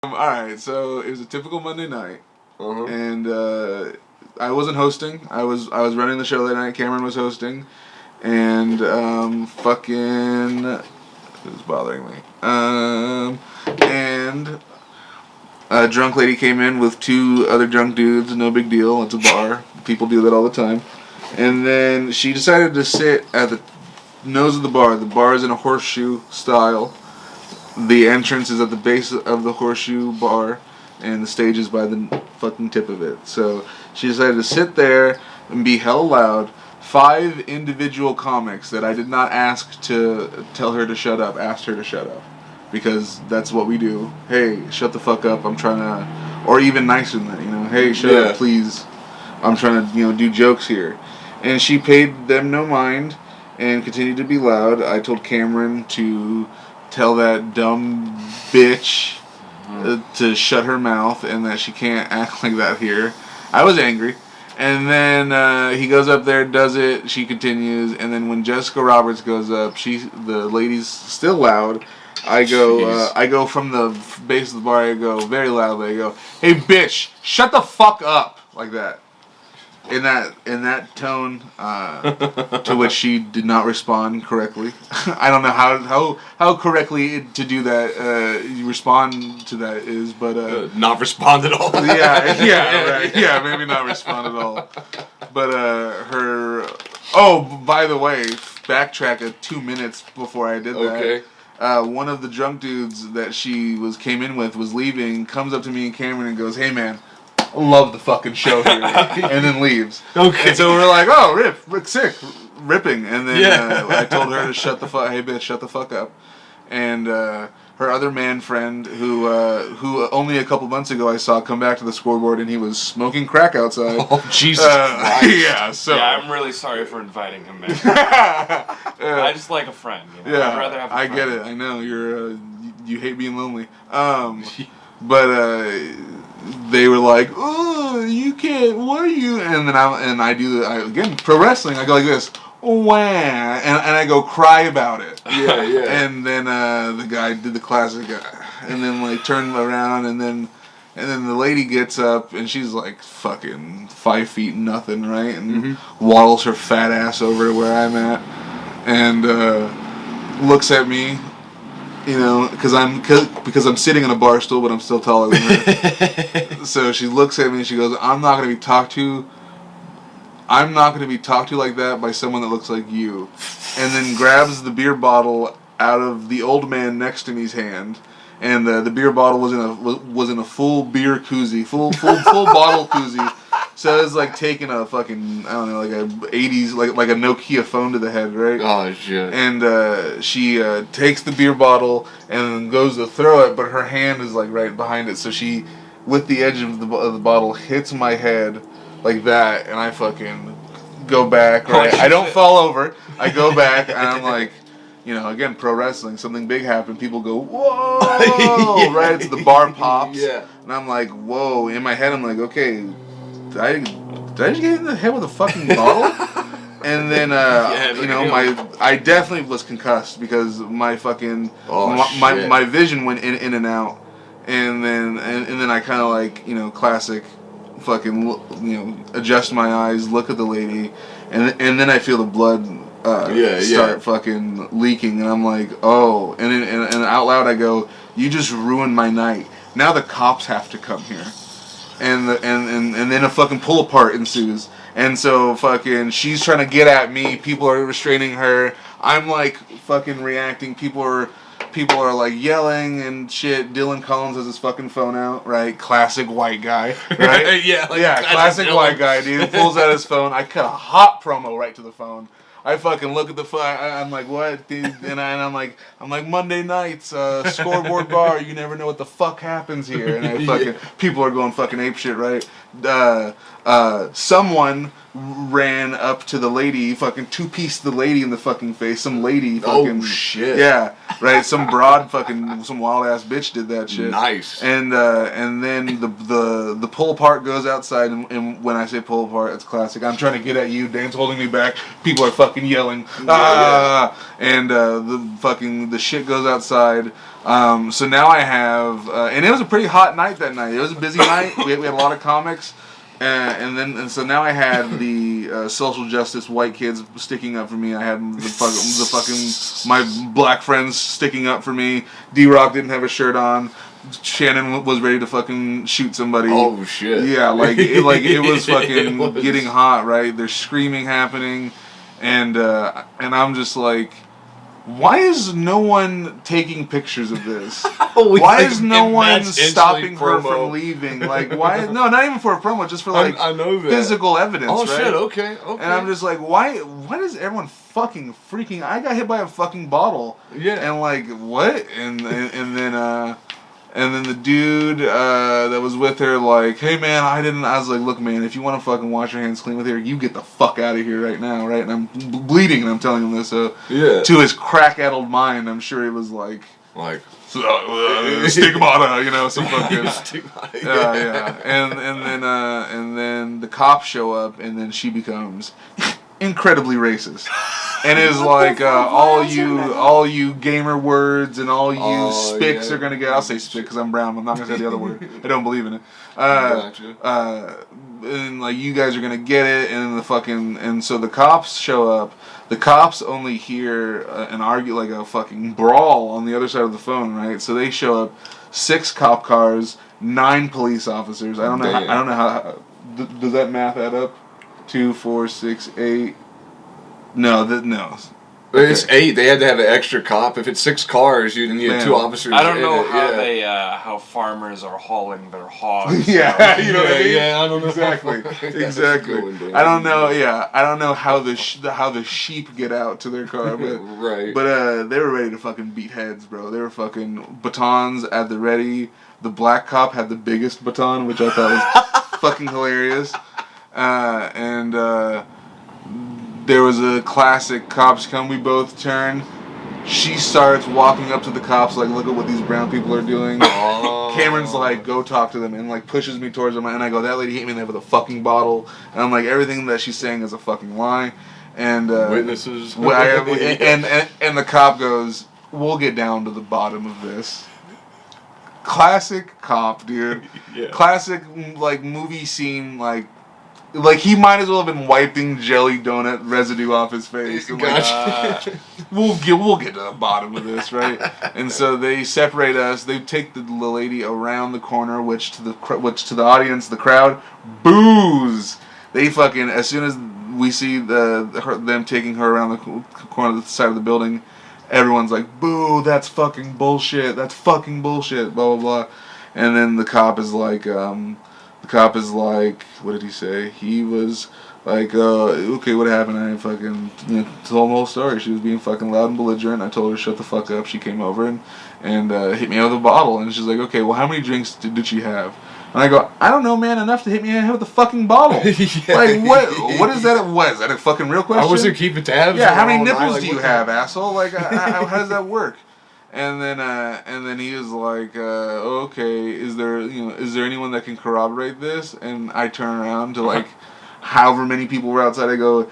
Alright, so it was a typical Monday night. Uh-huh. And I wasn't hosting. I was running the show that night. Cameron was hosting. And fucking... It was bothering me. And a drunk lady came in with two other drunk dudes. No big deal. It's a bar. People do that all the time. And then she decided to sit at the nose of the bar. The bar is in a horseshoe style. The entrance is at the base of the horseshoe bar, and the stage is by the fucking tip of it. So she decided to sit there and be hell loud. 5 individual comics that I did not ask to tell her to shut up, asked her to shut up. Because that's what we do. Hey, shut the fuck up, I'm trying to... Or even nicer than that, you know. Hey, shut up, please. I'm trying to, do jokes here. And she paid them no mind and continued to be loud. I told Cameron to tell that dumb bitch to shut her mouth and that she can't act like that here. I was angry. And then he goes up there, does it, she continues, and then when Jessica Roberts goes up, the lady's still loud. I go from the base of the bar, I go very loudly, I go, hey bitch, shut the fuck up, like that. In that tone, to which she did not respond correctly. I don't know how correctly to do that. You respond to that is, but not respond at all. yeah, maybe not respond at all. But her. Oh, by the way, backtrack 2 minutes before I did that. Okay. One of the drunk dudes that she came in with was leaving. Comes up to me and Cameron and goes, "Hey man, love the fucking show here," and then leaves. Okay. And so we're like, oh, Rick, sick, ripping. And then I told her to hey bitch, shut the fuck up. And her other man friend, who only a couple months ago I saw come back to the scoreboard and he was smoking crack outside. Oh, Jesus Christ. Yeah, so. Yeah, I'm really sorry for inviting him back. I just like a friend. You know? Yeah, I'd rather have a friend. I get it. I know you're you hate being lonely. But they were like, "Oh, you can't. What are you?" And then I do again pro wrestling. I go like this, wah, and I go cry about it. Yeah. And then the guy did the classic, and then like turned around, and then the lady gets up, and she's like fucking 5 feet nothing, right? And waddles her fat ass over to where I'm at, and looks at me. Because I'm sitting on a bar stool, but I'm still taller than her. So she looks at me and she goes, I'm not going to be talked to like that by someone that looks like you. And then grabs the beer bottle out of the old man next to me's hand. And the beer bottle was in a full beer koozie, full bottle koozie. So it was like taking a fucking, I don't know, like a 80s, like a Nokia phone to the head, right? Oh, shit. And she takes the beer bottle and goes to throw it, but her hand is like right behind it. So she, with the edge of the bottle, hits my head like that, and I fucking go back, right? I don't fall over. I go back, and I'm like, again, pro wrestling, something big happened. People go, whoa, right? It's the bar pops. Yeah. And I'm like, whoa. In my head, I'm like, okay, did I just get in the head with a fucking bottle? And then, I definitely was concussed because my fucking, my vision went in and out. And then I kind of like, classic fucking, adjust my eyes, look at the lady, and then I feel the blood start fucking leaking, and I'm like, oh, and out loud I go, you just ruined my night. Now the cops have to come here. And then a fucking pull apart ensues. And so fucking she's trying to get at me. People are restraining her. I'm like fucking reacting. People are like yelling and shit. Dylan Collins has his fucking phone out, right? Classic white guy, right? Classic white guy, dude. Pulls out his phone. I cut a hot promo right to the phone. I fucking look at the phone. I'm like, what, dude? And I'm like, Monday nights, scoreboard bar. You never know what the fuck happens here. And I fucking people are going fucking apeshit, right? Someone ran up to the lady, fucking two-pieced the lady in the fucking face. Some lady fucking... Oh, shit. Yeah, right? Some broad fucking... Some wild-ass bitch did that shit. Nice. And then the pull-apart goes outside, and when I say pull-apart, it's classic. I'm trying to get at you. Dane's holding me back. People are fucking yelling. And the shit goes outside. So now I have, and it was a pretty hot night that night. It was a busy night. We had a lot of comics, and so now I had the social justice white kids sticking up for me. I had the fucking my black friends sticking up for me. D-Rock didn't have a shirt on. Shannon was ready to fucking shoot somebody. Oh shit! Yeah, it was fucking getting hot. Right, there's screaming happening, and I'm just like, why is no one taking pictures of this? Why is no one stopping her from leaving? Like, why? No, not even for a promo, just for like I know that. physical evidence. Oh right? shit! Okay. And I'm just like, why does everyone fucking freaking? I got hit by a fucking bottle. Yeah. And like, what? And then the dude that was with her, like, hey man, I was like, look man, if you want to fucking wash your hands clean with her, you get the fuck out of here right now, right? And I'm bleeding and I'm telling him this. So to his crack-addled mind, I'm sure he was like stigmata, some fucking yeah. And then the cops show up, and then she becomes incredibly racist. And is like all you gamer words and all you spics are gonna get. I'll say spic because I'm brown. I'm not gonna say the other word. I don't believe in it. Gotcha. And like you guys are gonna get it. And so the cops show up. The cops only hear an argue like a fucking brawl on the other side of the phone, right? So they show up, 6 cop cars, 9 police officers. I don't know. I don't know how. Does that math add up? 2, 4, 6, 8. No. Okay. It's 8. They had to have an extra cop. If it's 6 cars, you need 2 officers. I don't know how how farmers are hauling their hogs. Yeah, you know what I mean? Yeah, I don't know exactly. I don't know. Yeah, I don't know how the sheep get out to their car, but right. But they were ready to fucking beat heads, bro. They were fucking batons at the ready. The black cop had the biggest baton, which I thought was fucking hilarious. There was a classic cops come, we both turn. She starts walking up to the cops like, look at what these brown people are doing. Cameron's like, go talk to them, and like pushes me towards them, and I go, that lady hit me in the head with a fucking bottle. And I'm like, everything that she's saying is a fucking lie. And witnesses. And the cop goes, we'll get down to the bottom of this. Classic cop, dude. Yeah. Classic like movie scene, like he might as well have been wiping jelly donut residue off his face. And Gotcha. We'll get to the bottom of this, right? And so they separate us. They take the lady around the corner, which to the audience, the crowd, boos. They fucking, as soon as we see them taking her around the corner of the side of the building, everyone's like, boo, that's fucking bullshit. That's fucking bullshit. Blah blah blah. And then the cop is like, what did he say? He was like, okay, what happened? I fucking told the whole story. She was being fucking loud and belligerent. I told her to shut the fuck up. She came over and hit me with a bottle. And she's like, okay, well, how many drinks did she have? And I go, I don't know, man, enough to hit me in the head with a fucking bottle. Yeah. Like, what is that? What, is that a fucking real question? I wasn't keeping tabs. Yeah, how many nipples do you have, asshole? Like, how does that work? And then he was like, okay, is there anyone that can corroborate this? And I turn around to like, however many people were outside. I go,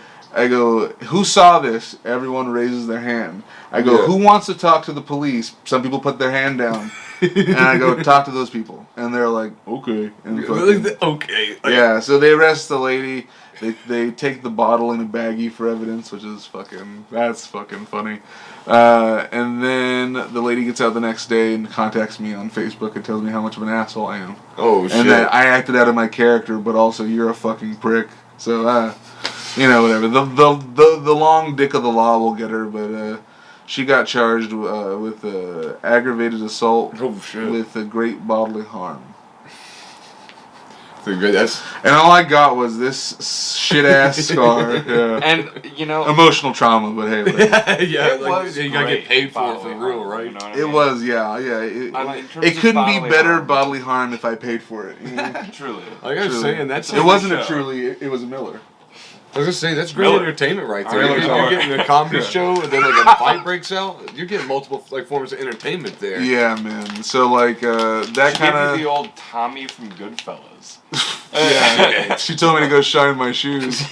who saw this? Everyone raises their hand. I go, who wants to talk to the police? Some people put their hand down. And I go, talk to those people. And they're like, okay. And okay. Yeah, so they arrest the lady. They take the bottle in a baggie for evidence, which is that's fucking funny. And then the lady gets out the next day and contacts me on Facebook and tells me how much of an asshole I am. Oh, shit. And that I acted out of my character, but also you're a fucking prick. So, whatever. The long dick of the law will get her, but she got charged with aggravated assault with a great bodily harm. And all I got was this shit ass scar. Yeah. And emotional trauma, but hey, you gotta get paid for it for real, right? You know what I it mean? was, yeah. It couldn't be better bodily harm if I paid for it. You know? Truly. Like I was saying, it wasn't a Truly. It was a Miller. I was gonna say that's great entertainment right there. You're getting a comedy show, and then like a fight breaks out. You're getting multiple forms of entertainment there. Yeah, man. So that kind of the old Tommy from Goodfellas. Yeah, she told me to go shine my shoes.